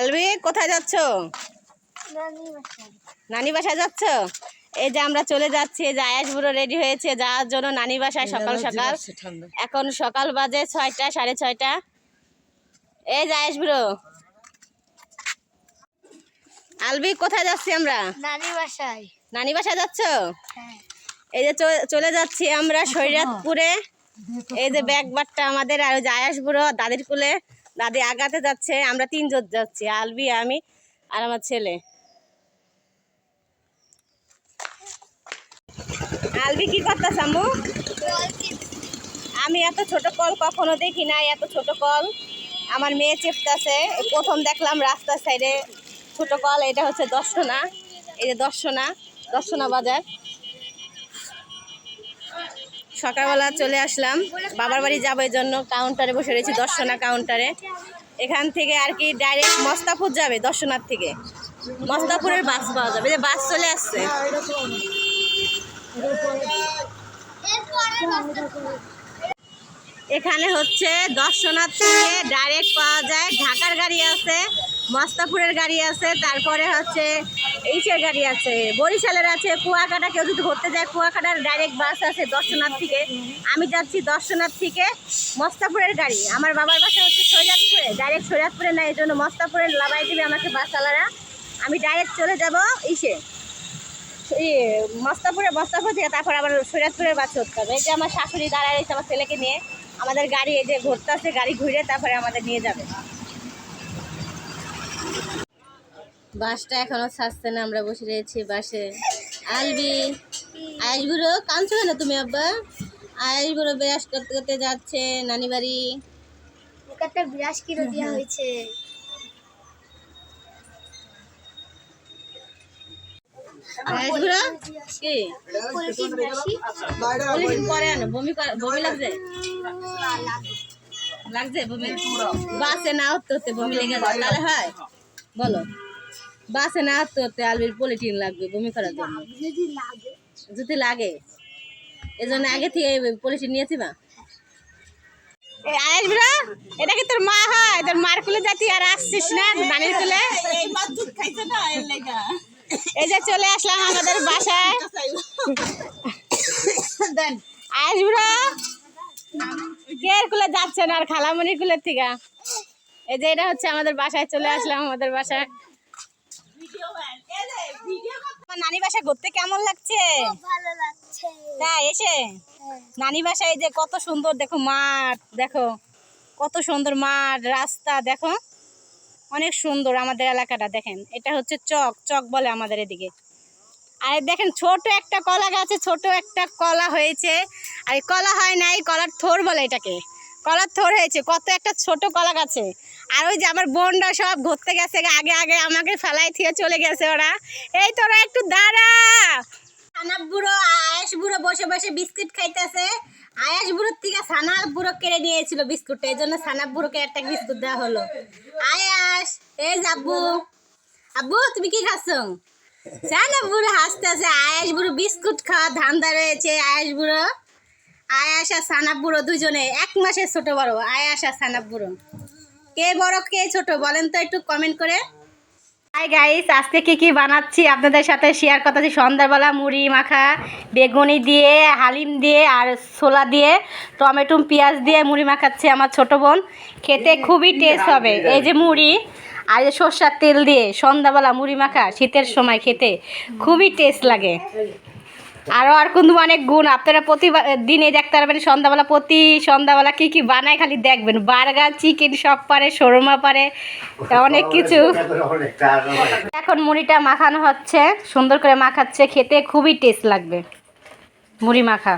আলবি কোথায় যাচ্ছ? নানি বাসায় যাচ্ছ? এই যে আমরা চলে যাচ্ছি, এই যে আয়াস বুড়ো রেডি হয়েছে যাওয়ার জন্য নানি বাসায় সকাল সকাল। এখন সকাল বাজে 6টা, 6:30। এই যে আয়াস বুড়ো। আলবি কোথায় যাচ্ছি আমরা? নানি বাসায়। নানি বাসায় যাচ্ছ? হ্যাঁ। এই যে চলে যাচ্ছি আমরা শরীয়তপুরে। এই যে ব্যাগবারটা আমাদের, আর ওই যে আয়াস বুড়ো দাদির কুলে, দাদি আগাতে যাচ্ছে, আমরা 3জন যাচ্ছি, আলবি, আমি আর আমার ছেলে। আলবি কি করতেছ আম্মু? আমি এত ছোট কল কখনো দেখি নাই, এত ছোট কল আমার মেয়ে চেপতেছে। প্রথম দেখলাম রাস্তার সাইডে ছোট কল। এটা হচ্ছে দর্শনা, এই যে দর্শনা বাজার। সকালবেলা চলে আসলাম, বাবার বাড়ি যাবো, এই জন্য কাউন্টারে বসে রয়েছি, দর্শনা কাউন্টারে। এখান থেকে আর কি ডাইরেক্ট মস্তাপুর যাবে, দর্শনার থেকে মস্তাপুরের বাস পাওয়া যাবে। যে বাস চলে আসছে। এখানে হচ্ছে দর্শনার থেকে ডাইরেক্ট পাওয়া যায়, ঢাকার গাড়ি আছে, মস্তাপুরের গাড়ি আছে, তারপরে হচ্ছে এইচের গাড়ি আছে, বরিশালের আছে, কুয়াকাটা। কেউ যদি ঘুরতে যায় কুয়াকাটার ডাইরেক্ট বাস আছে দর্শনার থেকে। আমি যাচ্ছি দর্শনার থেকে মস্তাপুরের গাড়ি। আমার বাবার বাসা হচ্ছে শরীয়তপুরে, ডাইরেক্ট শরীয়তপুরে না, এই জন্য মস্তাপুরে লাগাই দিবে আমাকে বাসওয়ালারা। আমি ডাইরেক্ট চলে যাব মস্তাপুর থেকে, তারপর আবার শরীয়তপুরের বাস ধরতে হবে। এই যে আমার শাশুড়ি দাঁড়ায় রয়েছে আমার ছেলেকে নিয়ে। আমাদের গাড়ি এই যে ঘুরতে আছে, গাড়ি ঘুরে তারপরে আমাদের নিয়ে যাবে। বাসটা এখনো ছাড়ছে না, আমরা বসে রয়েছি বাসে। আলবি, আয়াস বুড়ো কাঁদছো কেন তুমি? আব্বা আয়াস বুড়ো বিরাজ করতে করতে যাচ্ছে নানি বাড়ি। একটা বিরাজ কিলো দেওয়া হয়েছে। আয়াস বুড়ো কি পরে আনো? বমি লাগছে বমি? বাসে না উঠতে হতে বমি লেগে যায়, তাহলে হয়? বলো, বাসে না উঠতে হতে আলবির পলিটিন লাগবে বমি করার জন্য? যদি লাগে এই জন্য আগে থেকে পলিটিন নিয়েছি। বা আয়াস বুড়ো, এটা কি তোর মা হয়? তোর মার কুলে যাতি আর আসছিস না নানির কুলে? এই যে চলে আসলাম আমাদের বাসায়। আয়াস বুড়ো কে কুলে যাচ্ছে না, আর খালামণির কুলের থেকে। এই যে এটা হচ্ছে আমাদের বাসায়, চলে আসলাম আমাদের বাসায়। নানি বাসায় ঘুরতে কেমন লাগছে? ভালো লাগছে। তাই এসে নানি বাসায় যে কত সুন্দর, দেখো মাঠ, দেখো কত সুন্দর মাঠ, রাস্তা দেখো অনেক সুন্দর। আমাদের এলাকাটা দেখেন, এটা হচ্ছে চক বলে আমাদের এদিকে। আর দেখেন ছোট একটা কলা গাছে ছোট একটা কলা হয়েছে, আর কলা হয় নাই, কলার থোর বলে এটাকে, কলার থোর হয়েছে কত একটা ছোট কলা গাছে। আর ওই যে আমার বোনরা সব ঘুরতে গেছে, আগে আগে আমাকে ফেলাই দিয়ে চলে গেছে ওরা। এই তোরা একটু দাঁড়া। সানাপ বুড়ো আয়াস বুড়ো বসে বসে বিস্কুট খাইতেছে। আয়াস বুড়োর থেকে সানাপ বুড়ো কেড়ে নিয়েছিল বিস্কুটটা, এই জন্য সানাপ বুড়োকে একটা বিস্কুট দেওয়া হলো। আয়াস, এই আব্বু, আব্বু তুমি কি খাচ্ছ? সানাপ বুড়ো হাসতেছে। আয়াস বুড়ো বিস্কুট খাওয়া ধান্দা রয়েছে। আয়াস আর সানাপ বুড়ো দুজনে 1 মাসের ছোট বড়। আয়াস আর সানাপ বুড়ো কে বড় কে ছোট বলেন তো একটু কমেন্ট করে। হাই গাইস, আজকে কি বানাচ্ছি আপনাদের সাথে শেয়ার করতেছি। সন্ধ্যাবেলা মুড়ি মাখা, বেগুনি দিয়ে, হালিম দিয়ে আর ছোলা দিয়ে, টমেটো পেঁয়াজ দিয়ে মুড়ি মাখাচ্ছে আমার ছোট বোন। খেতে খুবই টেস্ট হবে। এই যে মুড়ি আর যে সর্ষার তেল দিয়ে সন্ধ্যাবেলা মুড়ি মাখা, শীতের সময় খেতে খুবই টেস্ট লাগে। আর কিন্তু অনেক গুণ, আপনারা প্রতিদিনে দেখতে পারবেন সন্ধ্যাবেলা, প্রতি সন্ধ্যাবেলা কি বানায় খালি দেখবেন। বার্গার, চিকেন সব পারে, শোরমা পারে, অনেক কিছু। এখন মুড়িটা মাখানো হচ্ছে, সুন্দর করে মাখাচ্ছে, খেতে খুবই টেস্ট লাগবে মুড়ি মাখা।